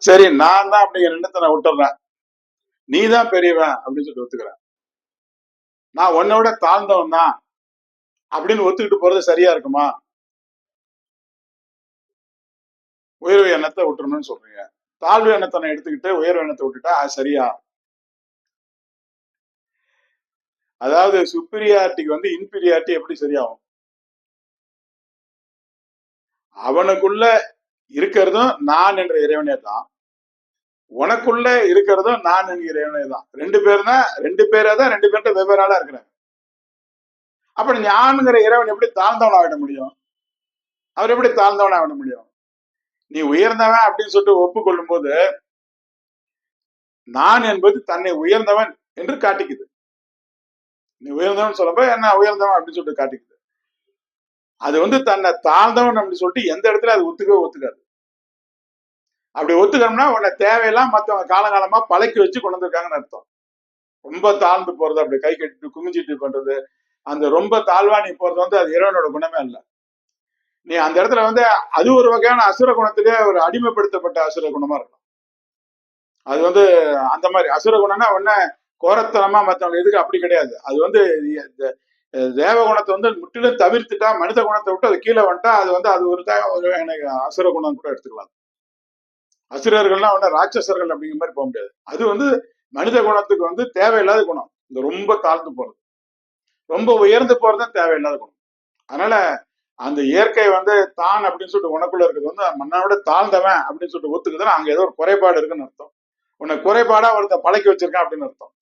சரி நான் தான் அப்படிங்கிற எண்ணத்தை நான் விட்டுறேன், நீ தான் பெரியவன் அப்படின்னு சொல்லிட்டு ஒத்துக்கிறேன், நான் உன்னோட தாழ்ந்தவன் தான் அப்படின்னு ஒத்துக்கிட்டு போறது சரியா இருக்குமா? உயர்வு எண்ணத்தை விட்டுறணும்னு சொல்றீங்க, தாழ்வு எண்ணத்தை நான் எடுத்துக்கிட்டு உயர்வு எண்ணத்தை விட்டுட்டா அது சரியா? அதாவது சுப்பீரியாரிட்டிக்கு வந்து இன்பீரியாரிட்டி எப்படி சரியாகும்? அவனுக்குள்ள இருக்கிறதும் நான் என்ற இறைவனே தான், உனக்குள்ள இருக்கிறதும் நான் என்கிற இறைவனே தான். ரெண்டு பேரும் தான், ரெண்டு பேரே தான், ரெண்டு பேர்ட்ட வெவ்வேறு ஆளா இருக்கிறாங்க. அப்ப ஞான்ங்கிற இறைவன் எப்படி தாழ்ந்தவன் ஆகிட முடியும்? அவர் எப்படி தாழ்ந்தவன் ஆகிட முடியும்? நீ உயர்ந்தவன் அப்படின்னு சொல்லிட்டு ஒப்புக்கொள்ளும் போது நான் என்பது தன்னை உயர்ந்தவன் என்று காட்டிக்குது. நீ உயர்ந்தவன் சொல்லப்ப என்ன உயர்ந்தவன் அப்படின்னு சொல்லிட்டு காட்டிக்குது. அது வந்து தன்னை தாழ்ந்தவன் அப்படின்னு சொல்லிட்டு எந்த இடத்துல அது ஒத்துக்காது. அப்படி ஒத்துக்கணும்னா உன்னை தேவையெல்லாம் மற்றவங்க காலகாலமா பழக்கி வச்சு கொண்டு வந்திருக்காங்கன்னு அர்த்தம். ரொம்ப தாழ்ந்து போறது, அப்படி கை கட்டிட்டு குமிஞ்சிட்டு பண்றது, அந்த ரொம்ப தாழ்வா நீ போறது வந்து அது இறைவனோட குணமே இல்லை. நீ அந்த இடத்துல வந்து அது ஒரு வகையான அசுர குணத்திலே ஒரு அடிமைப்படுத்தப்பட்ட அசுர குணமா இருக்கும். அது வந்து அந்த மாதிரி அசுர குணம்னா உடனே கோரத்தனமா மற்றவங்க எதுக்கு அப்படி கிடையாது. அது வந்து தேவ குணத்தை வந்து முற்றிலும் தவிர்த்துட்டா, மனித குணத்தை விட்டு அது கீழே வந்துட்டா அது வந்து அது ஒரு எனக்கு அசுர குணம் கூட எடுத்துக்கலாம். அசுரர்கள்லாம் வந்து ராட்சசர்கள் அப்படிங்கிற மாதிரி போக முடியாது. அது வந்து மனித குணத்துக்கு வந்து தேவையில்லாத குணம். இந்த ரொம்ப தாழ்ந்து போறது, ரொம்ப உயர்ந்து போறது தேவையில்லாத குணம். அதனால அந்த இயற்கை வந்து தான் அப்படின்னு சொல்லிட்டு உனக்குள்ள இருக்கிறது வந்து மண்ணோட தாழ்ந்தவன் அப்படின்னு சொல்லிட்டு ஒத்துக்குதுன்னா அங்க ஏதோ ஒரு குறைபாடு இருக்குன்னு அர்த்தம். உன்னை குறைபாடா ஒருத்த பழக்கி வச்சிருக்கான் அப்படின்னு அர்த்தம்.